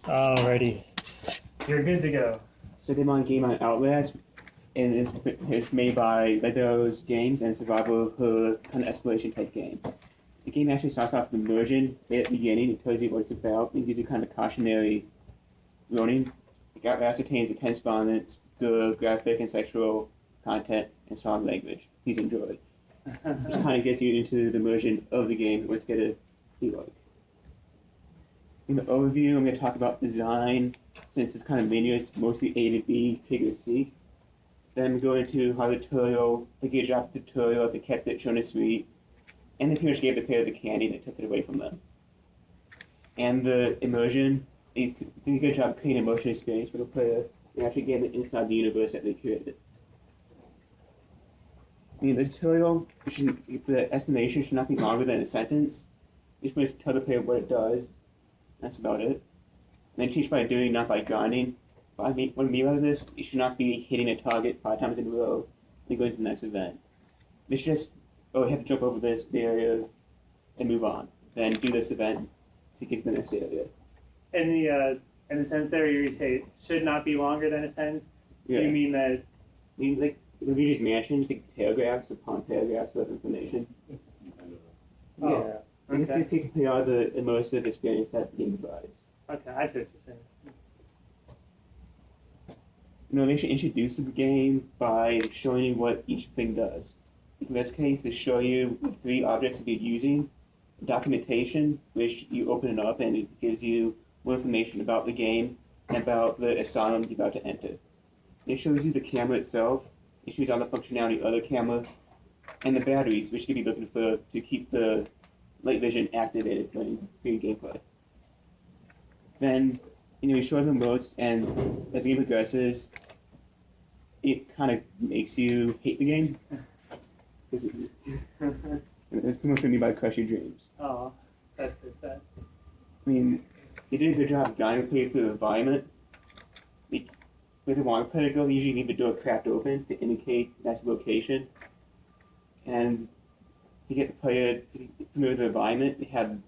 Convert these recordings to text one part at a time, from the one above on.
Alrighty. You're good to go. So they want a game on Outlast, and it's made by Lego's Games and survival horror kind of exploration type game. The game actually starts off with immersion at the beginning. It tells you what it's about and gives you kind of cautionary warning. It ascertains intense violence, good graphic and sexual content, and strong language. Please enjoy. Which kind of gets you into the immersion of the game, what's going to be like. In the overview, I'm going to talk about design, since it's kind of linear, it's mostly A to B, figure to C. Then I'm going into how the tutorial, the gauge off the tutorial, if it kept it short and sweet, and the pretty much gave the player the candy that took it away from them. And the immersion, it did a good job creating an emotional experience for the player. It actually gave it inside the universe that they created. I mean, the tutorial, the explanation should not be longer than a sentence. You're supposed to tell the player what it does. That's about it. And then teach by doing, not by grinding. But I mean, what I mean by this, you should not be hitting a target 5 times in a row and going to the next event. They should just, oh, you have to jump over this barrier and move on. Then do this event to get to the next area. In the sense there, you say it should not be longer than a sentence. Yeah. Do you mean that? I mean, like, with these mansions, like paragraphs upon paragraphs of information. Oh, Yeah. And okay. it's basically all the immersive experience that the game provides. Okay, I see what you're saying. You know, they should introduce the game by showing you what each thing does. In this case, they show you the 3 objects that you're using, the documentation, which you open it up and it gives you more information about the game and about the asylum you're about to enter. It shows you the camera itself, it shows all the functionality of the camera, and the batteries, which you could be looking for to keep the light vision activated during gameplay. Then, you show them modes, and as the game progresses, it kind of makes you hate the game. It's pretty much what I mean by crush your dreams. Oh, that's so sad. I mean, they did a good job of guiding the player through the environment. With the one player go, they usually leave the door cracked open to indicate that's the location. And to get the player familiar with the environment, you can't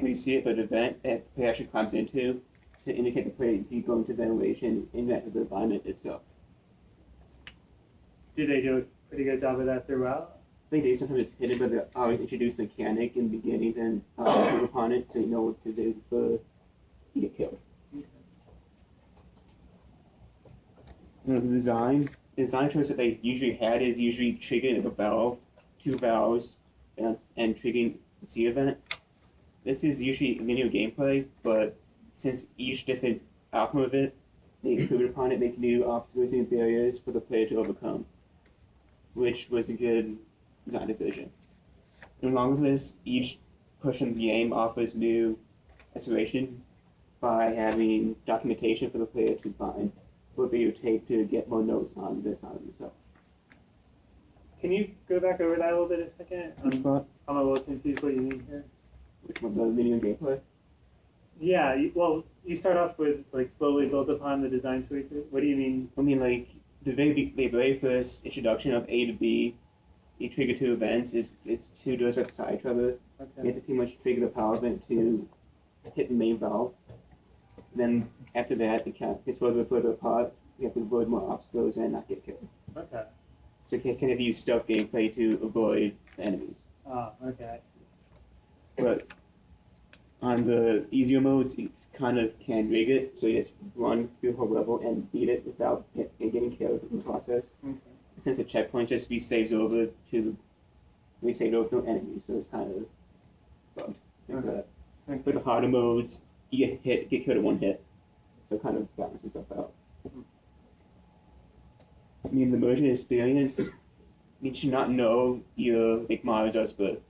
really see it, but an event that the player actually climbs into to indicate the player you go into ventilation and interact with the environment itself. Do they do a pretty good job of that throughout? I think they sometimes it's hidden, but they always introduce a mechanic in the beginning, then move upon it so you know what to do before you get killed. Okay. The design choice that they usually had is usually triggering of a valve, 2 valves, and triggering the C event. This is usually linear gameplay, but since each different outcome of it, they included upon it make new obstacles, new barriers for the player to overcome, which was a good design decision. And along with this, each push in the game offers new exploration by having documentation for the player to find what video tape to get more notes on this on itself. Can you go back over that a little bit a second? Which part? I'm a little confused what you mean here. Which one, the linear gameplay? Yeah, you start off with like slowly build upon the design choices. What do you mean? I mean, like, the very first introduction of A to B, you trigger 2 events, it's 2 doors right beside each other. Okay. You have to pretty much trigger the power event to hit the main valve. Then after that, it gets further and further apart. You have to avoid more obstacles and not get killed. Okay. So you can kind of use stealth gameplay to avoid the enemies. Oh, okay. But on the easier modes, it kind of can rig it, so you just run through the whole level and beat it without getting killed in the process. Okay. Since the checkpoint just saves over to resave over no enemies, so it's kind of bugged. Okay. But for the harder modes, you get killed in 1 hit, so it kind of balances itself out. I mean, the immersion experience, you should not know your like Mario's us, but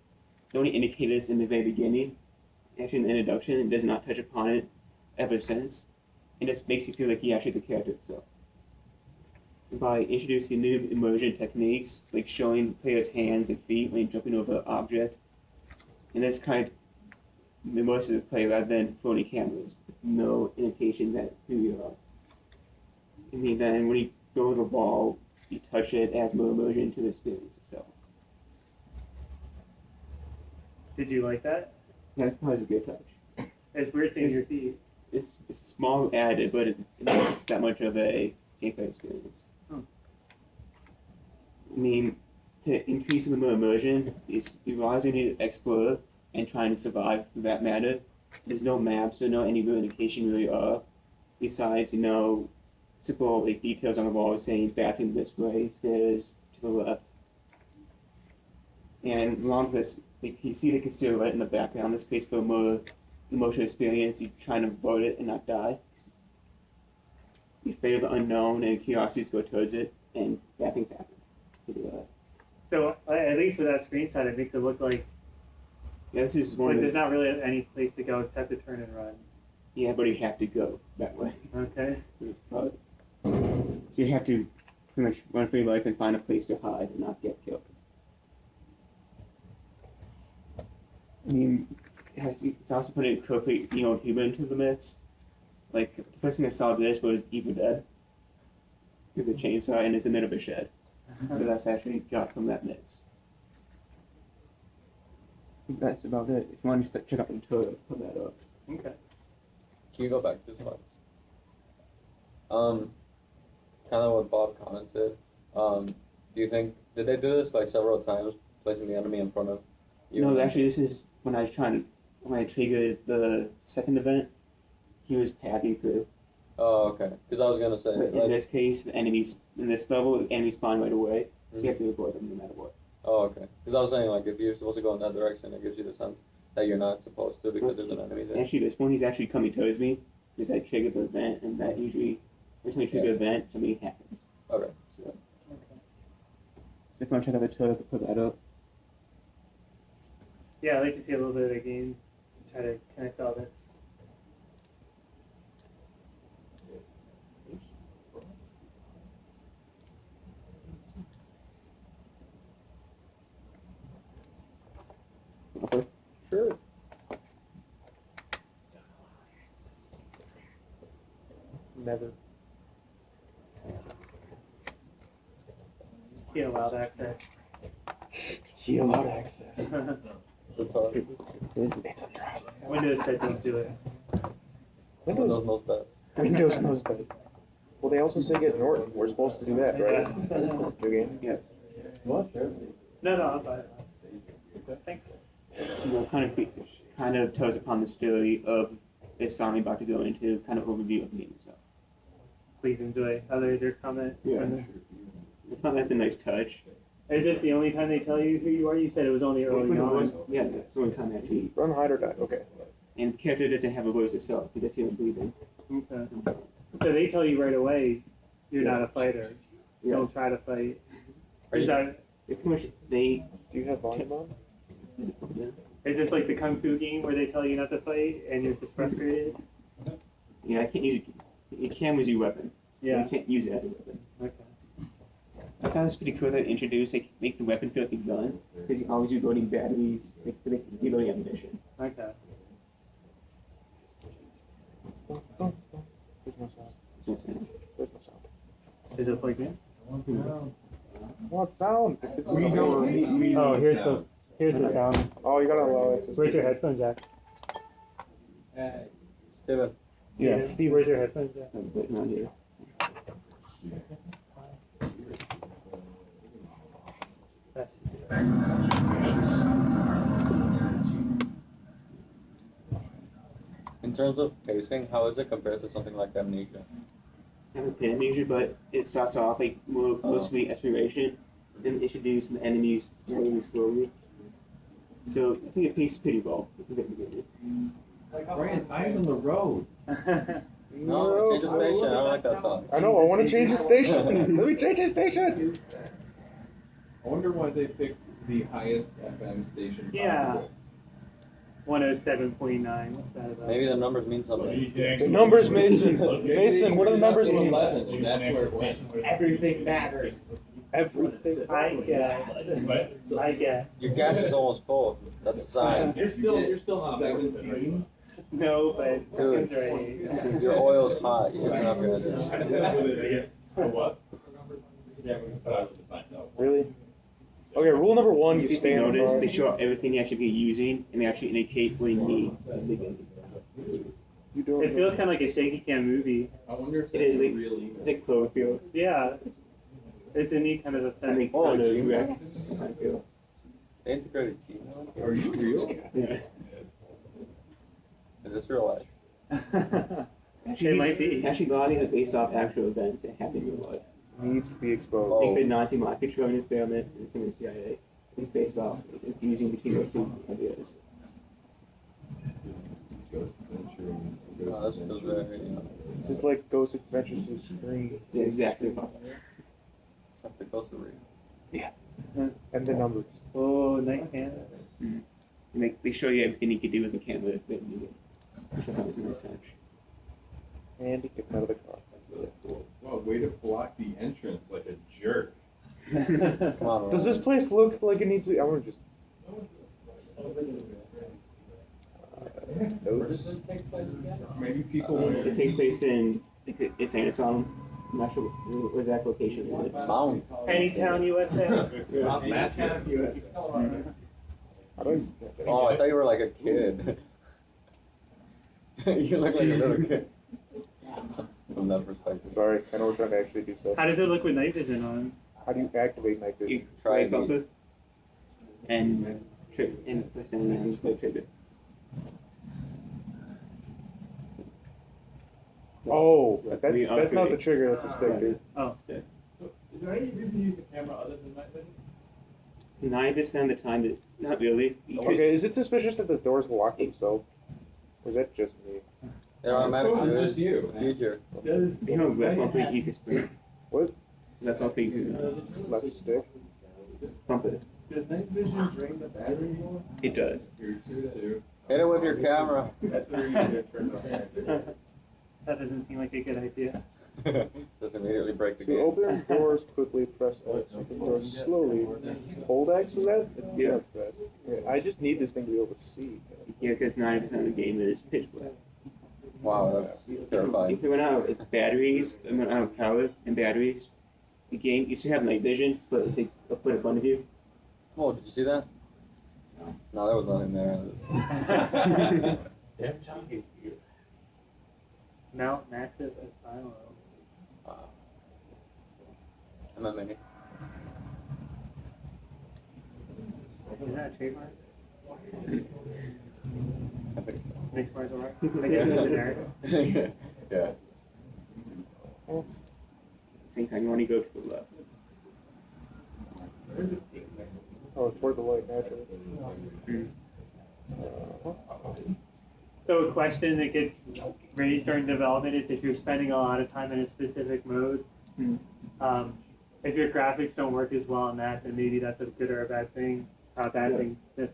the only indicators in the very beginning, actually in the introduction, it does not touch upon it ever since. It just makes you feel like you actually the character itself. By introducing new immersion techniques, like showing the player's hands and feet when jumping over an object, and this kind of immerses the player rather than floating cameras, with no indication that who you are. I mean, then when you go over the wall, you touch it, adds more immersion to the experience itself. Did you like that? That was a good touch. It's weird seeing your feet. it's small added, but it's that much of a gameplay experience. Hmm. I mean, to increase the immersion, it relies on you to explore and trying to survive through that matter. There's no maps, so no any real indication really of. Besides, simple like details on the wall saying bathroom this way, stairs to the left. And along this, like, you see the silhouette in the background. This creates for a more emotional experience. You're trying to avoid it and not die. You're afraid of the unknown, and curiosities go towards it, and bad things happen. So at least with that screenshot, it makes it look like This is one of there's those. not really any place to go except to turn and run. Yeah, but you have to go that way. Okay. So you have to pretty much run for your life and find a place to hide and not get killed. I mean, it's also putting appropriate, humor into the mix. Like, the first thing I saw of this was Evil Dead. With a chainsaw and it's in the middle of a shed. So that's actually got from that mix. I think that's about it. If you want to check out the tutorial, put that up. Okay. Can you go back to this one? Kind of what Bob commented. Do you think did they do this like several times, placing the enemy in front of you? No, actually, this is when I triggered the second event. He was pathing through. Oh, okay. Because I was gonna say, But in this case, the enemies in this level, the enemies spawn right away, so you have to avoid them no matter what. Oh, okay. Because I was saying, like, if you're supposed to go in that direction, it gives you the sense that you're not supposed to because there's an enemy there. Actually, this one he's actually coming towards me because I triggered the event, and that usually every time I trigger an event, something happens. Okay. So if you want to check out the tutorial, put that up. Yeah, I'd like to see a little bit of the game to try to connect all this. Okay. Sure. Never. He allowed access. He allowed access. It's a target. It's a trap. Windows said don't do it. Windows knows best. Windows knows best. Well, they also say get Norton. We're supposed to do that, right? New game? Yes. What? No, I'm fine. Thanks. So kind of tells upon the story of this song I'm about to go into, kind of overview of the game itself. Please enjoy. Others or comment? Yeah. It's not that's a nice touch. Is this the only time they tell you who you are? You said it was only early on. Yeah, that's the only time actually. Run, hide, or die. Okay. And the character doesn't have a voice itself, he just hear him breathing. Okay. So they tell you right away you're not a fighter. Yeah. Don't try to fight. Are Is you- that Pretty much they. Do you have volume on? is this like the Kung Fu game where they tell you not to fight and you're just frustrated? Yeah, I can't use it. It can was your weapon. Yeah. You can't use it as a weapon. Okay. I thought it was pretty cool that they introduced make the weapon feel like a gun because you always reloading batteries, reloading ammunition. Okay. Oh, oh. Where's my sound? So it's nice. Where's my sound? Is it plugged in? What sound? If it's We don't Oh, here's the sound. Oh, you gotta allow access. Where's your headphone jack? Steven. Yeah. Steve, where's your headphone jack? I'm putting on here. In terms of pacing, how is it compared to something like Amnesia? I haven't played Amnesia, but it starts off like mostly exploration, then introduce the enemies slowly. So I think it paces pretty well at the beginning. Brian, eyes on the road. No, change the station. I don't like that song. I know, I want to change the station. Let me change the station. I wonder why they picked the highest FM station Yeah. possible. 107.9. What's that about? Maybe the numbers mean something. The numbers, Mason. Mason, what do the numbers mean? 11, and that's where it went. Everything matters. Everything. I get. Your gas is almost full. That's a sign. You're still 17. No, but Dude. that's right. Your oil's hot. You can turn off your engine. For what? Really? Okay, rule number one, you You stay in the notice car. they show up everything you actually be using, and they actually indicate what you need as they go. You don't. It feels kind of like a shaky cam movie. I wonder if It that's is a like- real email. It's like Cloverfield. Yeah, it's a neat kind of And effect. they Oh, kind of Gmail? react. I feel. They integrated Gmail. Are you real? Yeah. Is this real life? It might be. Actually, a lot of these are based off actual events that happened in real life. Needs to be exposed. Oh. Like the Nazi mind controlling experiment and some of the CIA. It's based off. It's infusing between those two ideas. It's Ghost Adventure and Ghost Oh, this feels Adventure. very. This is like Ghost Adventures to Screen. The exact same. Except the ghosts are real. And the numbers. Oh, night cam. And they show you everything you can do with the camera that you need. Which I thought was a nice touch. And he gets out of the car. Wow, way to block the entrance like a jerk. Come on, Does this Ryan. place look like it needs to? I want to just. Where does this take place again? Maybe people It takes place in it's an asylum. I'm not sure what exact location it is. Mount. Anytown, USA. Not massive. How do I? Oh, I thought you were like a kid. You look like a little kid. From that perspective. Sorry, I know we're trying to actually do stuff. How does it look with night vision on? How do you activate night vision? You Try right it. bumper and trip and push in and play trigger. Oh, We that's not the activate. trigger. That's a stick, dude. Oh, Instead. Is there any reason to use the camera other than night vision? 9% of the time, not really. You could- Okay, is it suspicious that the doors lock themselves? Or is that just me? They're automatically It's doing just you. the future. Does You know, left bumper, you can sprint. What? Left bumper, you can Left stick? pump it. Does night vision drain the battery more? It does. Here's two. Hit it with your camera. That's the reason it turns on. that doesn't seem like a good idea. Just immediately break the To game. open doors, quickly press X. Open doors slowly. Hold X, was that? Yeah. That's bad. Yeah, I just need this thing to be able to see. Yeah, because 90% of the game is pitch black. Wow, that's terrifying. If we run out of batteries, and run out of power and batteries, the game used to have night vision, but it's like a foot in front of you. Oh, did you see that? No, there was nothing there. Damn chunky. Mount Massive Asylum. Wow. I'm a mini. Is that a trademark? I think Makes martial art? I guess it's generic. so. Yeah. Same time, you want to go to the left. Oh, toward the light, naturally. So a question that gets raised during development is if you're spending a lot of time in a specific mode, if your graphics don't work as well in that, then maybe that's a good or a bad thing. Bad thing, this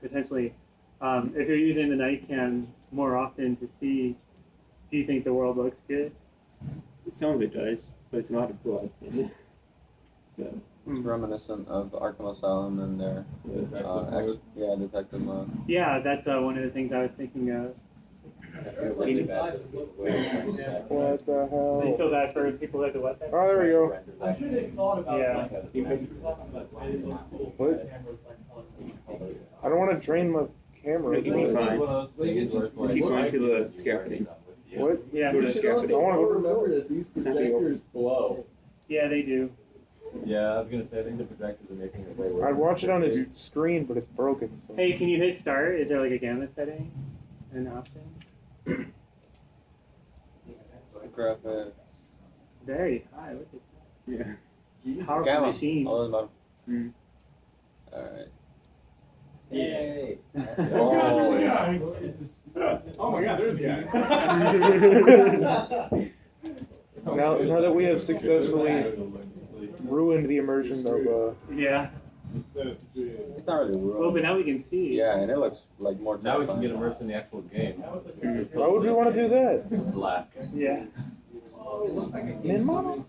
potentially. If you're using the night cam more often to see, do you think the world looks good? Some of it does, but it's a lot of blood in it. So, It's reminiscent of Arkham Asylum and their detective mode. Yeah, that's one of the things I was thinking of. What the Do you hell? feel bad for people that do what then? Oh, there we go. I'm sure they've thought about Yeah. like, you were talking about why it looks cool. What? Cameras, like, I don't want to drain my camera. You'll be fine. Like, it just, Let's keep going to the scaffolding. What? Yeah, Go to You the should also scaffolding. I wanna go to the remember that these It's not gonna open. projectors blow. yeah, they do. Yeah, I was gonna say, I think the projectors are making it way worse. I'd watch it on his screen, but it's broken. So. Hey, can you hit start? Is there like a gamma setting? An option? Graphics. Very high. Look at Yeah. that. Powerful Gamma. machine. All those bottom. Mm. Alright. Yay! Oh god, there's a Oh, guy! Oh my god, there's a guy! Now that we have successfully ruined the immersion of Yeah. It's not really Well, real. but now we can see. Yeah, and it looks like more Now we can terrifying. get immersed in the actual game. why would we want to do that? Black. Yeah. Man, mama.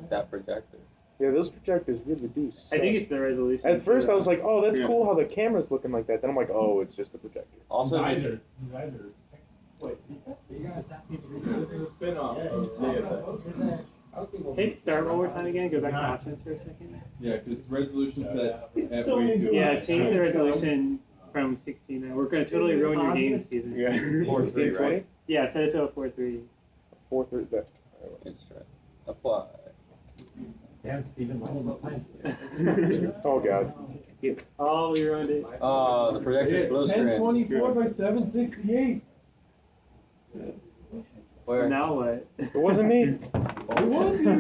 That projector. Yeah, those projectors really do suck. I think it's the resolution. At first I was like, oh, that's Yeah. cool how the camera's looking like that. Then I'm like, oh, it's just the projector. Also, Visor. Visor. Wait. This is a spin-off of JSX. Hit start one more time again. Go back to options for a second. Yeah, because resolution set at so way many too Yeah, much. change the resolution from 16. We're going to totally ruin your game, Steven. Yeah. 4-3, right? Yeah, set it to a 4-3. 4-3. That. Instruct. Apply. Damn, Steven, why didn't you plan for Oh god. Oh, we ruined it. The projected blue screen. 1024 by 768. Where? Now what? It wasn't me. It was you.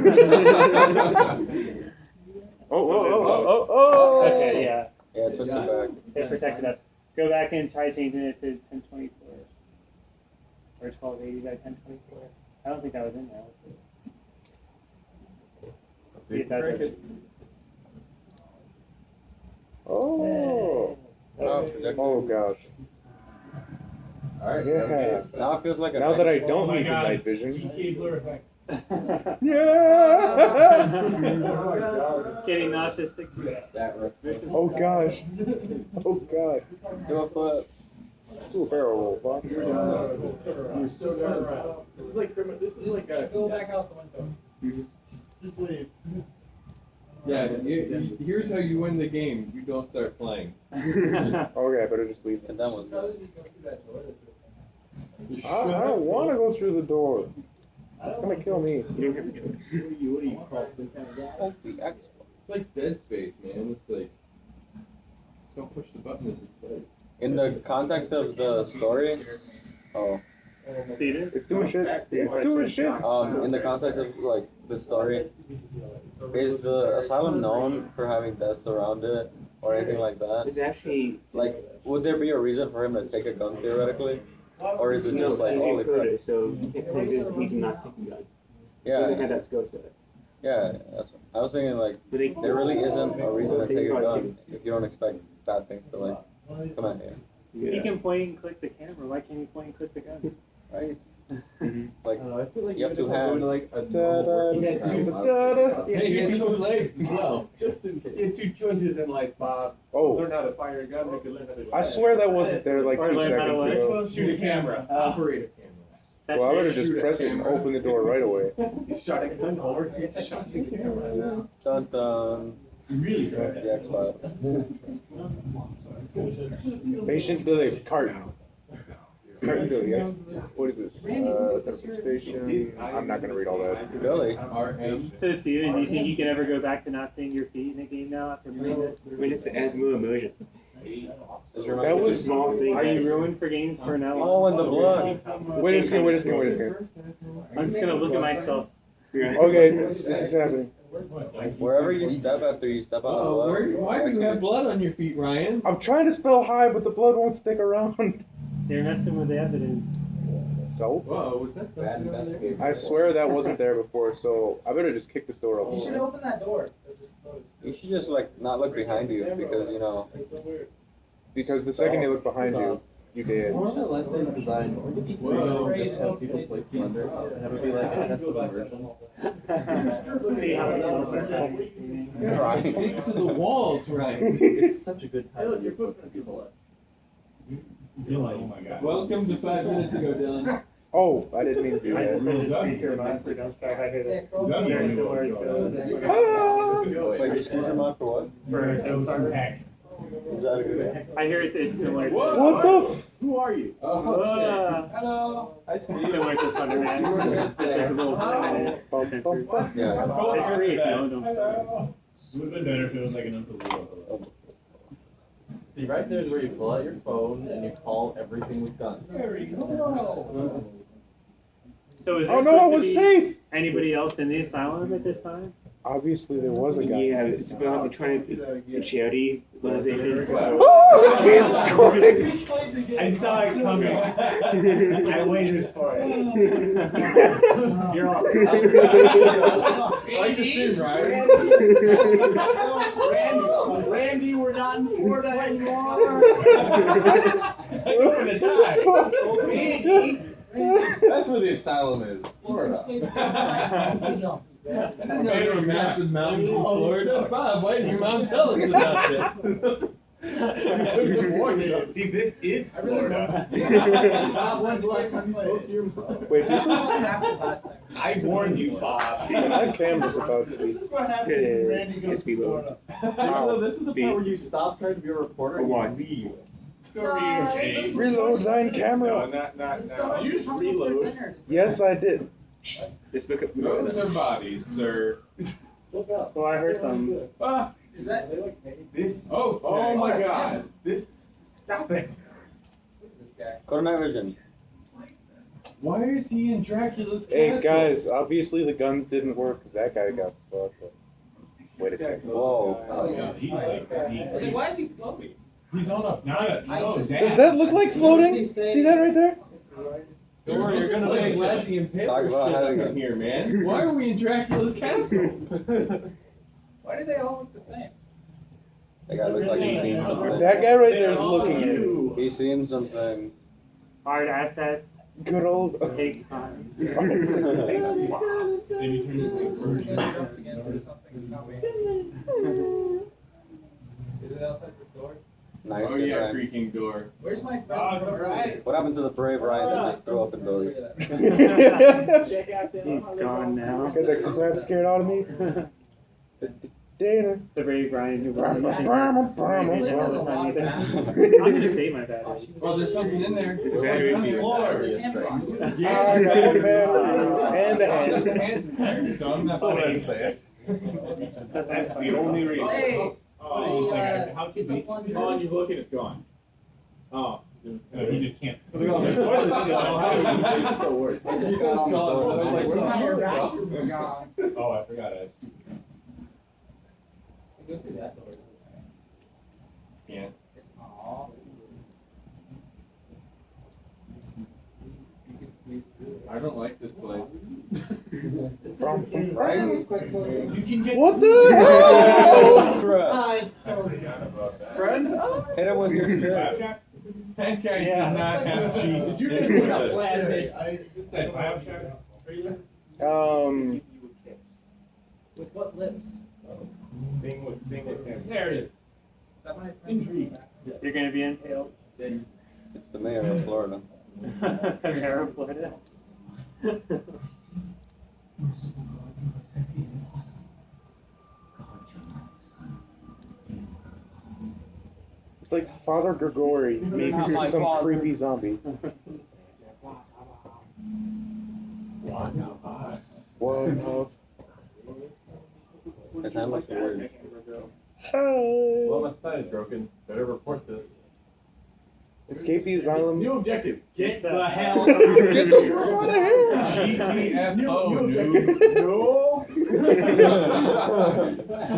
Oh. Okay, yeah. Yeah, twist it back. It protected us. Go back and try changing it to 1024. Or 1280 by 1024. I don't think that was in there. See if that does it. Oh. Oh gosh. Alright. Yeah. Now it feels like a Now that I Oh don't my need the God. night vision. GTA blur effect. Yeah. Getting nauseous. Sick. that Oh gosh. Oh god. do a flip. Do a barrel roll, Bob. You're so darn right. This is like criminal. This is like a. Go back out the window. You Just leave. yeah. Here's how you win the game. You don't start playing. Okay, I better just leave. And that was I don't want to go through the door. It's gonna kill me. What do you call it? Some kind of guy? It's like Dead Space, man. It's like just don't push the button and just like. in the context of the story. Oh. Steven? It's doing shit. It's doing shit. In the context of like the story, is the asylum known for having deaths around it or anything like that? It's actually Like, would there be a reason for him to take a gun theoretically, or is it just like he's holy crap? recruiter, so he's not taking gun. He doesn't have Yeah, that skill set. yeah. That's. I was thinking like But they, there really isn't a reason to take a gun if you don't expect bad things to like come at you, He yeah. can point and click the camera. Why can't he point and click the gun? right? Mhm. Like I feel like you have two even if I'm hands. going to like a Da, normal da, working da, time, da, I'll- da. Hey, he has 2 legs as well. just in case. He has 2 choices in life, Bob. Oh, Learn how to fire a gun, make a learn how to I swear that wasn't there like Or 2 learn how to seconds what? ago. Shoot a camera. Operate a camera. That's Well, I better it. just Shoot a press it and camera. open the door right away. He shot a gun over, he shot the camera. Dun dun. Really The good. X Files. Patient Billy, carton. Carton Billy, yes. What is this? Central Station. I'm not gonna read all that. Really? RM. So, Steven, do you think you can ever go back to not seeing your feet in a game now after playing this? I mean, it adds more immersion. Is your That It's a was- small thing. Are you ruined for games for now? Oh, and the blood. Wait a second, wait a second, wait a second. I'm just gonna look at myself. Okay, this is happening. Wherever you step after you step on the Oh, blood. why do you have blood on your feet, Ryan? I'm trying to spell hi, but the blood won't stick around. They're messing with the evidence. So? Whoa, was that something over there? I swear that wasn't there before, so I better just kick this door You should open. open that door. You should just like not look behind you because you know. Because the second you look behind you, you dead. More of the last day design, Whoa. just have people place blenders and have it be like a test of immersion. See how it feels like public streaming. Right. Stick to the walls, Ryan. It's such a good time. Your footprints are below. Dylan, oh my God. Welcome to 5 minutes ago, Dylan. Oh, I didn't mean to do I just that. put this feature mod for don't start. I heard it. Very similar to Ah! Wait, just use your mod for what? for Don't Starve. Is that a good game? I hear it's similar to What the f? Who are you? Hello. Hi, Steve. similar to Slenderman. It's like a little 5-minute Bum, adventure. bum, bum. Yeah. It's free if you don't Starve. Would have been better if it was like an unbelievable. See, right there is where you pull out your phone and you call everything we've done. There we go. So is there Oh no, I supposed to was be safe! anybody else in the asylum at this time? Obviously there was a guy. Yeah, it's about I'm trying to a charity organization. Oh, Jesus Christ! I saw it coming. I waited for it. You're all Like the stream, Ryan. Randy, we're not in Florida anymore. You're gonna die. That's where the asylum is, Florida. I didn't know there were massive mountains in Florida. Bob, why didn't your mom tell us about this? Good morning. See, this is Florida. Bob, when's the last time you spoke to your mom? Wait, seriously? I warned you, Bob. My camera's about to be. what happens when Randy goes to Florida. This is the part where you stop trying to be a reporter and you What? leave. Reload thine No, camera. not now. Somebody You just come up for reload. dinner. Yes, I did. Just look at Those are bodies, sir. Well, I heard some. Ah, Is that? This. oh my that's god. This. Stop it. Who's this guy? Go to night vision. Why is he in Dracula's Hey castle? guys, obviously the guns didn't work because that guy got fucked up. Wait a second. Whoa. Oh, yeah. He's like. Then why is he floating? He's on a. Does that look like floating? See that right there? Don't worry, you're gonna make Vlad the Impaler Talk about shit having up a- in here, man. Why are we in Dracula's castle? Why do they all look the same? That guy looks like he's seen something. That guy right there is looking at me. He's seen something. Hard assets Good old. take time. Maybe turn Is it outside the door? Nice. Oh good yeah, Ryan. creaking door. Where's my friend? Oh, it's from alright. What happened to the brave Ryan that just threw up in Billy's? He's gone now. Got that crap scared out of me. Dana. The brave Ryan who wasn't using Brahma, all the time either. brahma. I'm gonna save my batteries. Oh, there's something in there. It's a There's battery. something on the floor. I got the batteries and the There's a hand. hand in there, so I'm not going to say it. That's the only reason. Hey, Oh, it's just like, how get can the plunger. Oh, and you look and it's gone. Oh. No, he just can't. Look at all those toilets still. It's still worse. I just said it's gone. I was like, where's my Your hammer? vacuum's gone. Oh, I forgot. Go through that door. Yeah. Aw. You can squeeze through. I don't like this place. Ryan was quite close. You can get. What the hell? Crap. I Friend? Hit him with your stick. Bioshock? That guy Yeah. did not have cheese. Did you just put a flash that Bioshock trailer? With what lips? Sing with him. There it is. Is that my friend? Intrigue. You're gonna be impaled. It's the mayor of Florida. Mayor of Florida. It's like Father Gregory meets Not my some father. creepy zombie. One of us. One of. It sounds like weird. Well, my spine is broken. Better report this. Escape the asylum. New objective. Get the hell Get the fuck out of here! GTFO, New dude. objective. No.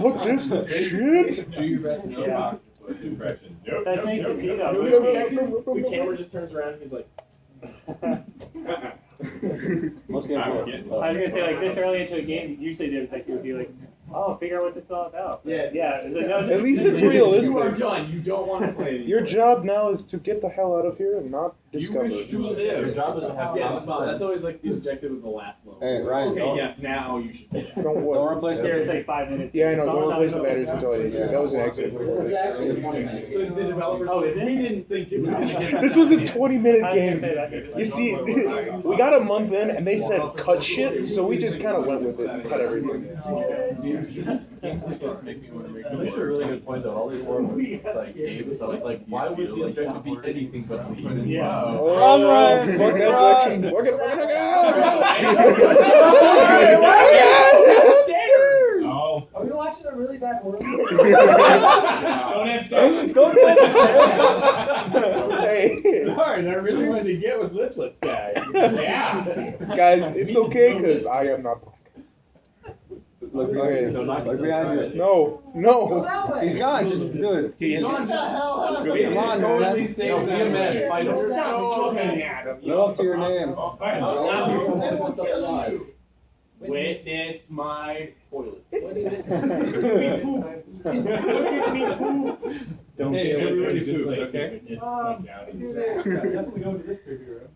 Fuck this shit! Do your best no Yeah. octopus impression. Nope, That's nope, nice to nope, see, nope. though. New objective. The camera just turns around and he's like. Most games I'm are. getting- I was gonna say, like, this early into a game, usually the detective would be like, oh, figure out what this is all about. Yeah. Yeah. It's like, no, At least it's You are realistic. done. You don't want to play anymore. Your job now is to get the hell out of here and not You discover. wish to Your live. job doesn't have Yeah, common that's sense. always like the objective of the last level. Hey, Ryan, Okay, don't- yes, now you should. Don't Don't worry. replace Here, it's the. like 5 minutes. Yeah, I know. Don't Someone replace the else- batteries until I did. Yeah. That was an exit. This is actually a 20-minute The developers. Oh, is it? We didn't think it was. This was a 20-minute I was gonna say game. that. You see, we got a month in and they said cut shit, so we just kind of went with it and cut everything. Games like this make me want to make. These are a really good point though. All these horror movies, it's like games, so it's like, why would the objective be anything but me? Yeah. Oh, Run, Ryan! fuck that Run! direction. Fuck it, fuck it. Oh. Are we watching a really bad horror movie? Don't have sex. Go Hey, Darn, I really wanted to get with lipless guy. Yeah. guys, it's okay because I am not black. Look Okay. Look behind you. No, Go no. that way. He's gone. Just do it. What the hell happened? Come on, Totally man. saved No, be a that man, shit. fight us. So looking at him. Live up to your name. Oh, they won't kill you. Witness my toilet. What do you do? Don't Hey, get everybody just poops, like okay? just point out. Definitely go to this preview room.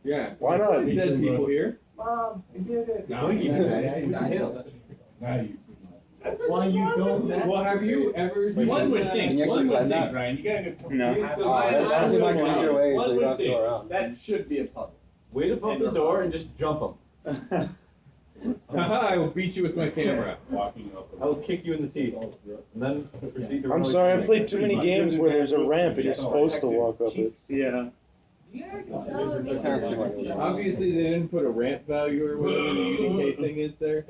Yeah. Why not? Dead people here. Mom, No, you that's why you don't. Well, have you ever seen One would that? think. Can you actually One would climb think, that? Ryan. You gotta go. No. That seems like an easier way, so you don't have to go around. That should be a puzzle. Wait above the door and just jump them. Haha, I will beat you with my camera. Walking up. I will kick you in the teeth. And then proceed to I'm really sorry, I connect. played too many games where there's a ramp and you're supposed to walk up it. Yeah. Obviously, they didn't put a ramp value or whatever the UDK thing is there.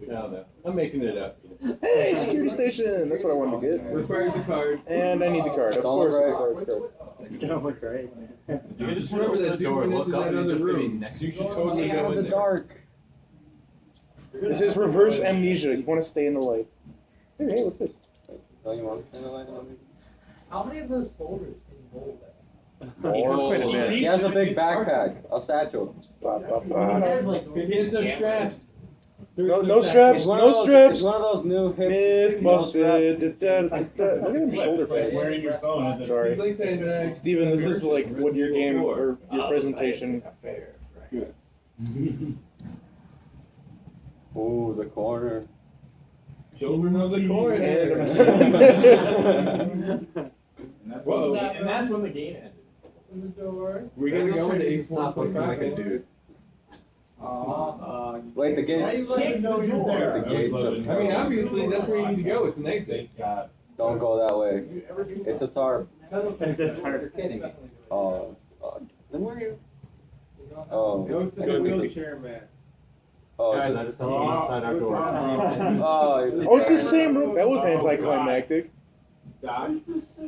No. I'm making it up. Hey, security station! That's what I wanted to get. Requires a card. And I need the card. Of Don't course, look it requires a card. Don't look great. You can Just remember that dude went into that other room. You should totally Stay out go of in the there. dark. This is reverse amnesia. You want to stay in the light. Hey, what's this? Don't you want to line up? How many of those folders can you hold that? Quite a bit. He has a big backpack, a satchel. Ba, ba, He ba. has like He has no straps. No straps, It's one no of those, straps. It's one of those new hip. Myth no strap- busted. Da, da, da, da. Look at them shoulder pads. wearing your phone. Sorry. He's like that. Steven, this is like what your game or your presentation. Ooh, the corner. Children of the corner. Whoa. And that's when the game ended. Open the door. We're gonna go into 8.45, dude. Wait, the Why gates. you let him know you're there? The gates of. I mean, obviously, that's where you need to go. It's an exit. Don't go that way. It's a tarp. It's a tarp. Oh, then where are you? Oh, Go to the wheelchair man. oh, Guys, I just have someone outside our door. oh, Oh, it's the same room. That was anticlimactic. I'm just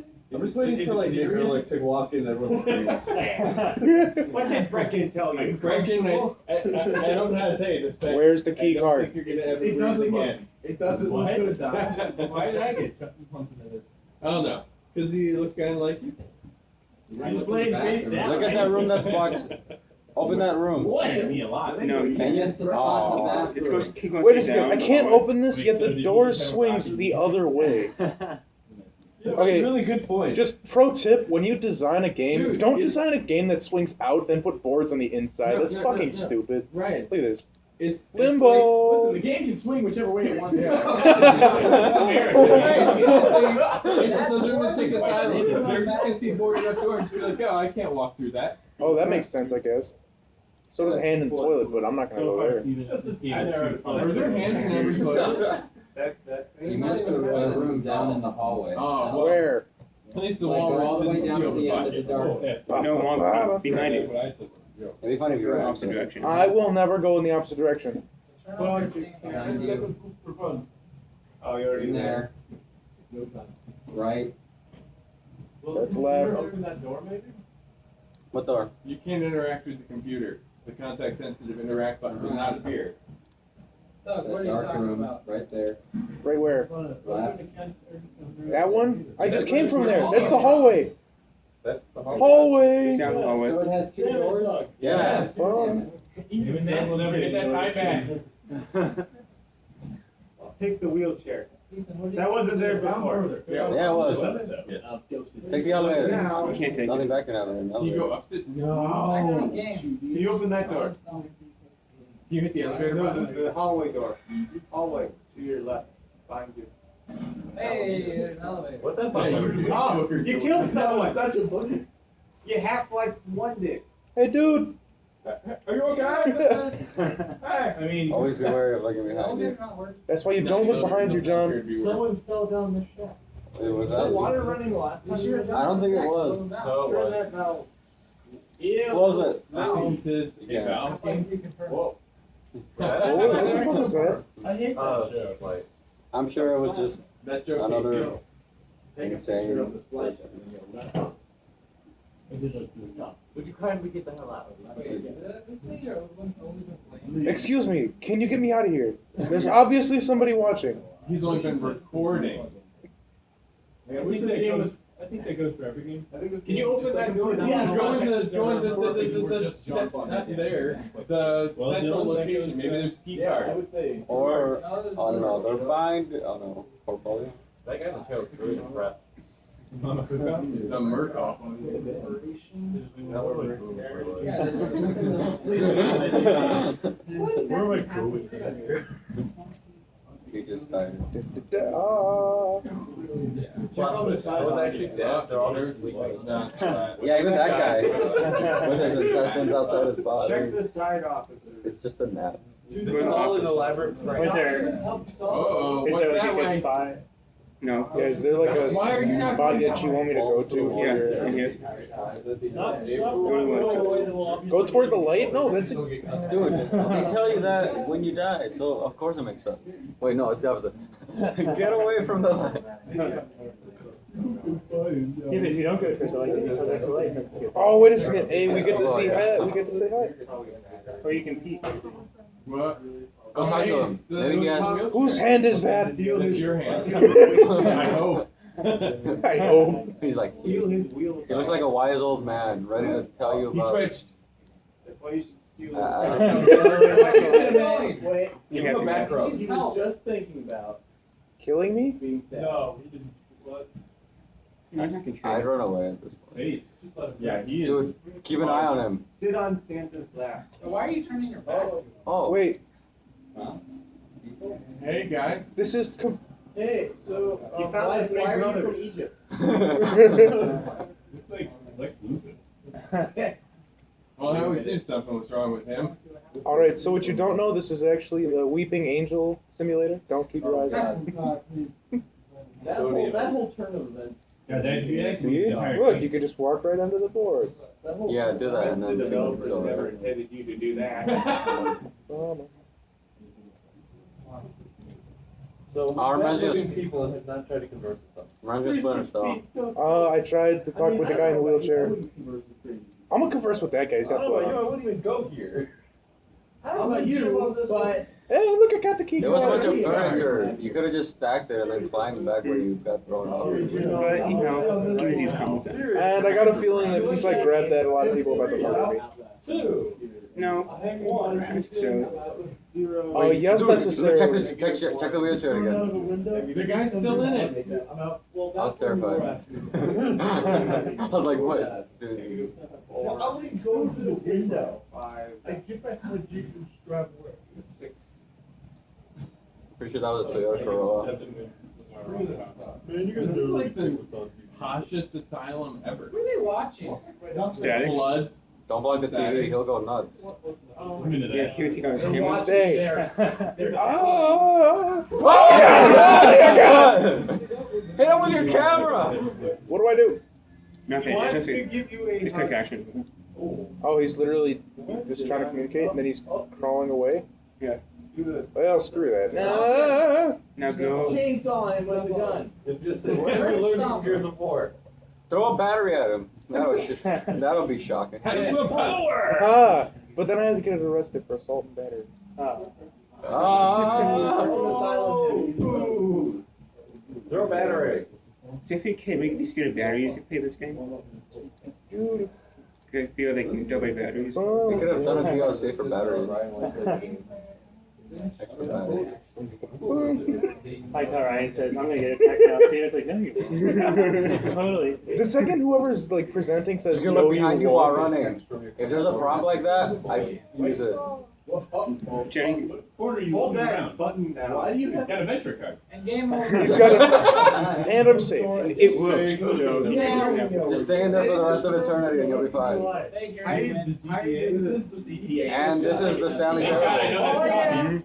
waiting for like Gabriel like to walk in and everyone screams. What did Brecken tell you? Brecken, I don't know how to tell you this, but Where's the key I don't card? think you're gonna ever It breathe doesn't look. again. It doesn't look good, Doc. Why did I get chucked and pumped in the I don't know. Because he looked kind of like you. He's laying face down. Look at that room that's blocked. Open that room. What? Me a lot. No, you Can you? can't. Oh. It's goes, keep going Wait a straight second. I down. can't open this yet. The door swings the other way. That's Okay, a really good point. Just pro tip: when you design a game, Dude, don't you- design a game that swings out, then put boards on the inside. That's fucking stupid. Right. Look at this. It's Limbo. Listen, the game can swing whichever way it wants to. So they're gonna take us island. They're just gonna see boarded up door and just be like, oh, I can't walk through that. Oh, that makes sense, I guess. So does a hand in the toilet, but I'm not gonna go there. Just as game Are there hands in every toilet? You must have a room down in the hallway. Oh, Where? at least the Like, wall all the way didn't down steal to the end of the bucket. dark. No, behind it. It'd be funny if you were Opposite direction. I will never go in the opposite direction. Behind you, Oh, you already in there, right. That's left. Open that door, maybe? What door? You can't interact with the computer. The contact sensitive interact button does not appear. That dark room, right there. Right where? Left. That one? I just came from there. That's the hallway. That's the Hallway. Down the So hallway. it has two doors? Yes. Even then, we'll never get that tie back. Take the wheelchair. That wasn't there before. Yeah, it was. Take the elevator. You can't take Nothing it. back in elevator. Can you No. go upstairs? Excellent game. Can you open that door? Can you hit the elevator No, button? the hallway door. Hallway, to your left, behind you. Hey, there's an elevator. What the fuck? Oh, you killed someone. Such a boogie. You half-life one did. Hey, dude. Are you okay? Hey. I mean, Always be wary of looking behind you. That's why you don't look behind you, John. someone fell down the shaft. Wait, was Was the that? water running last time? you were I don't think it was. there? No, it Turn was. that valve. Yeah. Close it. He says, Yeah. Whoa. Oh, what the fuck was that? I hate that. Like, I'm sure it was just That joke another is Take a insane. picture of the splice and then you'll left. Would you kindly get the hell out of here? Excuse me. Can you get me out of here? There's obviously somebody watching. He's only been recording. I wish this game was. I think they go through every game. Can you open Just that like door? Yeah, go in the Jump on not it. there. The Well, central no, that location. goes, Maybe there's a key Yeah, I card. would say. or another bind. Oh no, portfolio. that guy in the tail was really impressed. It's a Murkoff. That would be cool. Where am I going here? He just died. Ah. Check on the side. I was actually dead. They're all sleeping. Yeah, even that guy with his intestines outside his body. Check the side officer. It's just a nap. It's all an elaborate prank. Was there? Uh-oh, Is what's there like that a good way? spot? No. Yeah, is there like a Why are you not spot going that you want me to go to? Yes. here? In here. Go toward the light? No, that's a... Dude, they tell you that when you die, so of course it makes sense. Wait, no, it's the opposite. Get away from the light. Yeah, but if you don't go towards the light, then you come back to light. Oh, wait a second. Hey, we get to see hi. We get to say hi. Or you can peek. What? Go talk to him. Maybe he has. Whose hand is that? It's your hand. I hope. I hope. He's like, he looks like a wise old man, ready to tell you He about. twitched. That's why you should steal Wait. Give him a back rub. He was just thinking about Killing me? being sad. No, he didn't. What? I'd run away at this point. Face. Just let him Yeah, he is. Dude, keep an eye on him. Sit on Santa's lap. Why are you turning your back? Oh, Wait, Hey, guys. this is... Hey, so you found the why are you from brothers. Egypt? Looks like Lex Luthor. Well, I always knew something was wrong with him. Alright, so what you don't know, this is actually the Weeping Angel simulator. Don't keep your eyes on it. That whole turn of events. Yeah, See? Look, you could just walk right under the boards. That whole yeah, do that and The then see what's developers over never there. intended you to do that. So reminds me of- living people have not tried to converse with them. Reminds me of Splinter Cell. I tried to talk with the guy in the wheelchair. I'm gonna converse with that guy. He's I got don't know about you, the... I wouldn't even go here. How about you? But Hey, look, I got the key There was a bunch card. of furniture. You could have just stacked there and then climbed back where you got thrown off. But, you know, please use common sense. And I got a feeling that since I grabbed that, a lot of people about to murder me. Two. No. I think one. Not necessarily. Oh, yes, Dude, necessarily. check the wheelchair again. The guy's still in it. I was terrified. I was like, what? Dude. I wouldn't go to the window. 5, I get back to the Jeep and just drive away. 6. Pretty sure that was a Toyota Corolla. Man, you're This gonna is do like the poshest asylum ever. What are they watching? Static. Blood. Don't block the TV, he'll go nuts. I'm into Yeah, that. he would think I was They're him. watching Stay. their- Ah! Hit him with your camera! What do I do? Nothing. Wants Just to a give you a quick hug. action. Oh, he's literally just trying to communicate, and then he's crawling away? Yeah. Well, screw that. Now go. Chainsaw him with the gun. It's just whatever you learned from Gears of War. Throw a battery at him. That'll be shocking. Have some power! Ah, but then I have to get arrested for assault and battery. Throw a battery. So if you can make me scared of batteries, you play this game. Dude. I feel like you double batteries. We could have done a DLC for batteries. Extra battery. Like how Ryan says, I'm gonna get a technology. It's like, no, you won't. It's totally safe. The second whoever's like presenting says You can no, look behind you won't. while running. If there's a prompt like that, I use it. Jenny, What are you Hold holding that around? button down. Why do you He's have got a venture card. and game He's got a... And I'm safe. it worked. So Just stay in there for the rest of eternity and you'll be fine. This is the CTA. And this is the Stanley I know Parable.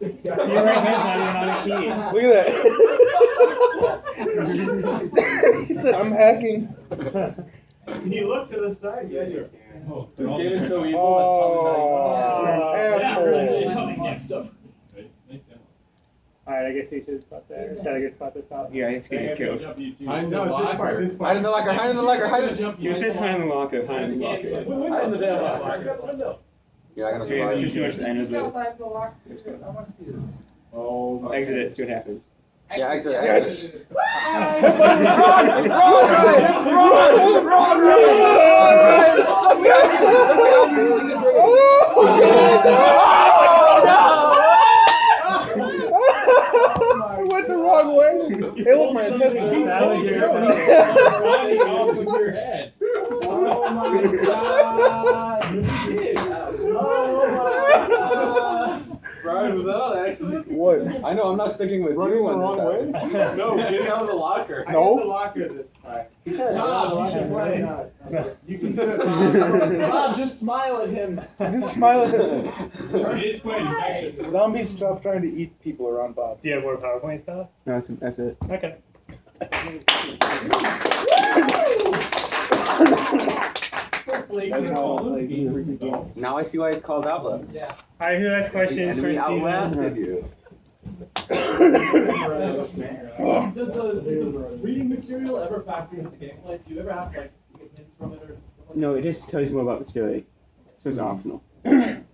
that's Your right hand's not even on a key. Look at that. He said, I'm hacking. Can you look to the side? Yeah, you can. This game is so evil. Oh, asshole. Alright, I guess we should spot there. Is that a good spot to stop? yeah, it's getting killed. Hide in the No, this part, locker. this part. Hide in the locker, hide in the locker, hide in the... It says hide in the locker, hide in the locker. Hide in the damn locker. You're not gonna Okay, this is survive. pretty much the end of the. Oh, Exit it, see what happens. Yeah, exit. Yes. Run, Ryan! Look behind you! Look behind you! Using his ring. I went the wrong way. Hey, look, my intestines. That was your Running off with your head. oh my god! You did. Oh my god! Brian, was that on accident? What What? I know, I'm not sticking with Running you the on wrong this. way? Adam. No, getting out of the locker. I No. hit the locker this time. He said, Bob, you should play. You can do it, Bob. Bob, just smile at him. Just smile at him. It's quite infectious. Zombies stop trying to eat people around Bob. Do you have more PowerPoint stuff? No, that's it. Okay. Hopefully, That's why I all play Super Game. Now I see why it's called Outlast. Yeah. All right, who has questions The for enemy Steven? outlasted you. Does the reading material ever factor into the gameplay? Do you ever have like get hints from it or something like No, it just tells you more about the story, so it's optional. You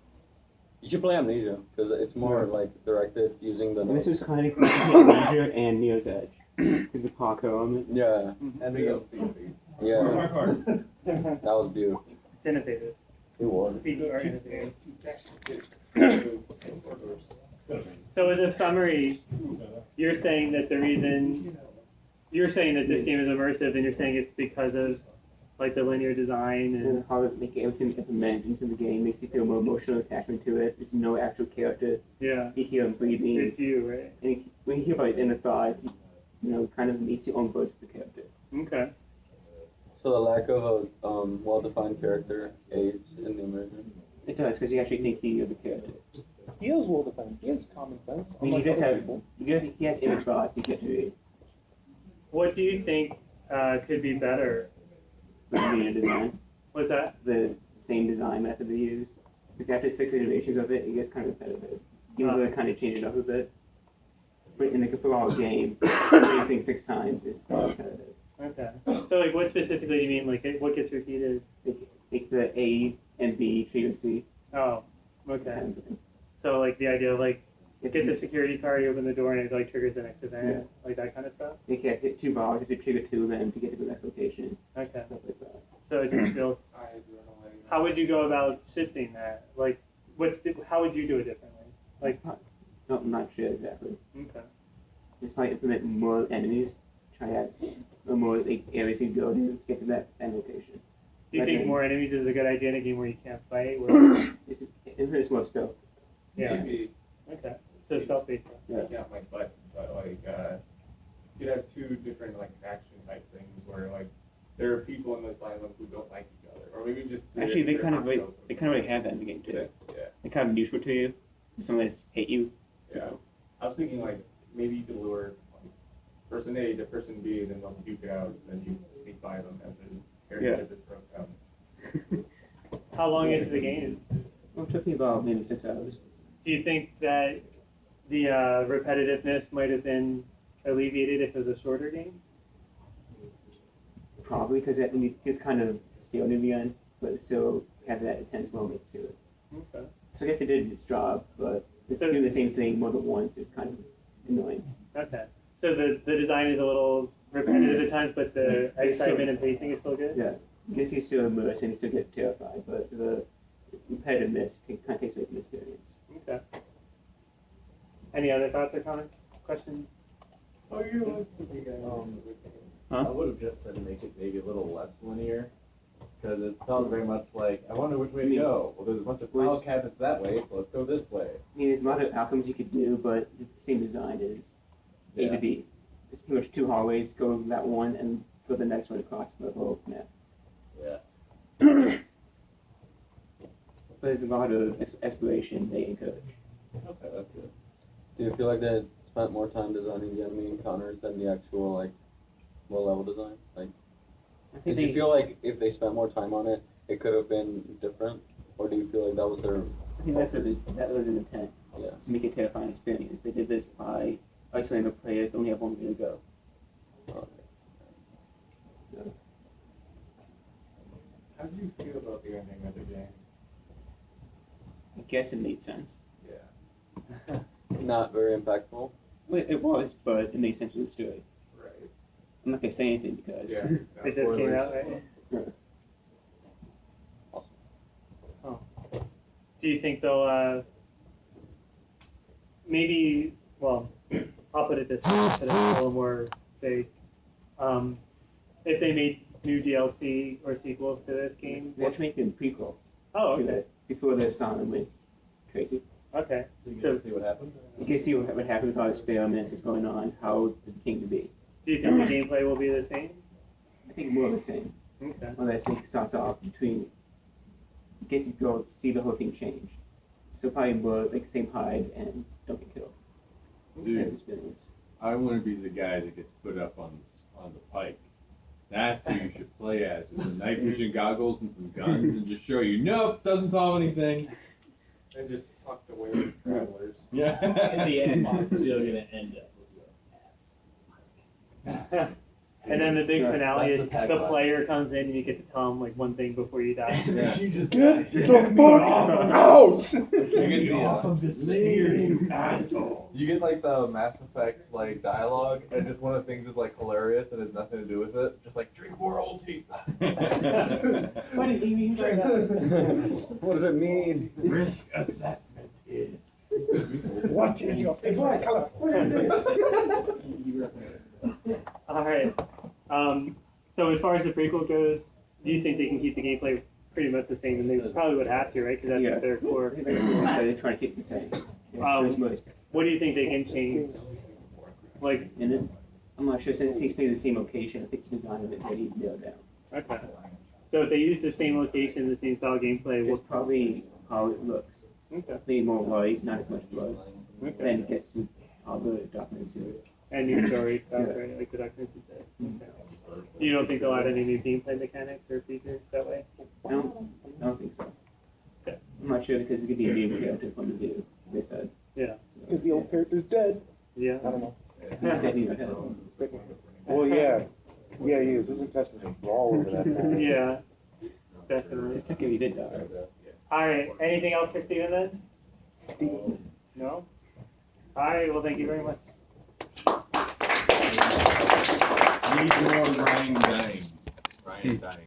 should play Amnesia, because it's more like directed using the And this notes. was kind of Ranger and Neo's Edge. Because the parkour on it. Yeah, And the LCD. yeah, that was beautiful. It's innovative. It was. People are innovative. So as a summary, you're saying that the reason you're saying that this game is immersive, and you're saying it's because of like the linear design And and how it make everything implemented into the game makes you feel more emotional attachment to it. There's no actual character. yeah, You hear him breathing. it's you, right? And when you hear about his inner thoughts, you know, kind of makes you own voice of the character. Okay. So the lack of a well-defined character aids in the immersion. It does, because you actually think you're the character. He is well defined. He has common sense. I mean, you unlike just other have, people. he has inner thoughts you get to read. What do you think could be better? The linear design. What's that? The same design method they use. Because after 6 iterations of it, it gets kind of repetitive. Even though they kind of change it up a bit. But in the overall game, the same thing 6 times is kind of repetitive. Okay. So like, what specifically do you mean? Like, what gets repeated? Like the A and B trigger C. Oh, okay. Kind of thing. So like the idea of like, get the security card, you open the door, and it like triggers the next event, like that kind of stuff. You can't hit 2 bars, you have to trigger 2 of them to get to the next location. Okay. Stuff like that. So it just feels. How would you go about shifting that? Like, how would you do it differently? Like, No, I'm not sure exactly. okay. Just might implement more enemies, try to have more like, areas you go to get to that end location. Do you think more enemies is a good idea in a game where you can't fight? Where, It's more stuff. yeah. Maybe Okay. So stealth-based stuff. speaking out my butt, but like you'd have 2 different like action type things where like there are people in the asylum who don't like each other, or maybe just Actually, they they're kind of hostile to they kind of already have that in the game too. yeah, yeah, They kind of neutral to you. Some of them hate you. yeah. I was thinking like maybe you could lure like, person A to person B, and then they'll duke it out, and then you sneak by them as the area just throws out. How long is the game? Well, it took me about maybe 6 hours. Do you think that the repetitiveness might have been alleviated if it was a shorter game? Probably because it's kind of stale near the end, but it still have that intense moments to it. Okay. So I guess it did its job, but it's So- doing the same thing more than once is kind of annoying. Okay. So the design is a little repetitive at times, but the It's still- excitement and pacing is still good? Yeah, I guess you still immerse and you still get terrified, but the repetitiveness kind of takes away from the experience. Okay. Any other thoughts or comments? Questions? Oh, you're like I would have just said make it maybe a little less linear, because it felt very much like, I wonder which way to go. Well, there's a bunch of file cabinets that way, so let's go this way. I mean, there's a lot of outcomes you could do, but the same design is A Yeah. to B. It's pretty much 2 hallways, go that one and go the next one across the whole map. Yeah. But there's a lot of exploration they encourage. Okay, that's good. Do you feel like they spent more time designing the enemy encounters than the actual like low level design? Like, I think did you feel like if they spent more time on it, it could have been different, or do you feel like that was their I think that was an intent. Yeah. To make it a terrifying experience. They did this by isolating the player, they only have one way to go. How do you feel about the ending of the game? I guess it made sense. Yeah. Not very impactful? Well, it was, but it made sense to the story. Right. I'm not gonna say anything because Yeah. It just came out, right? Oh. Do you think they'll, maybe, well, I'll put it this way, so it's a little more vague. If they made new DLC or sequels to this game, they actually made a prequel oh, to okay. that before the Sonic went crazy. Okay. So you So- can see what happened. You can see what happened with all the experiments that's going on, how it came to be. Do you think the gameplay will be the same? I think more of the same. Okay. Unless it starts off between get to go see the whole thing change. So probably more like same hide and don't get killed. Dude, Experience. I want to be the guy that gets put up on the pike. That's who you should play as. With some night vision goggles and some guns, and just show you, nope, doesn't solve anything. And just tucked away with travelers. Yeah. In the end, it's still gonna end up with your ass. And then the big Sure. finale That's is the the tagline. player comes in and you get to tell him like one thing before you die. Yeah. You just Get Get the fuck out! You get the, I'm just saying, asshole. you get like the Mass Effect like dialogue, and just one of the things is like hilarious and has nothing to do with it. Just like drink royalty. Why did you even try that? What does it mean? Risk assessment is. What is your favorite color? What is it? All right. So as far as the prequel goes, do you think they can keep the gameplay pretty much the same? And they probably would have to, right? Because that's Yeah. their core. So they're trying to keep it the same. What do you think they can change? Like, And then, I'm not sure, since it takes place in the same location, I think the design of it they nailed down. okay. So if they use the same location, the same style gameplay, It's what? probably how it looks. Okay. Maybe more light, not as much blood. Okay. Then it gets to all the documents to it. And new story stuff, Yeah. right? Like the documents you said. Okay. You don't think they'll add any new gameplay mechanics or features that way? I don't think so. Okay. I'm not sure because it could be a new character point of view, they said. Yeah. Because the old character's dead. Yeah. I don't know. He's dead in your head. Well, yeah. Yeah, he is. His intestines are all over that man. Yeah. Definitely. It's technically did die. All right. Anything else for Steven then? No? All right. Well, thank you very much. Need more Ryan dying. Ryan dying.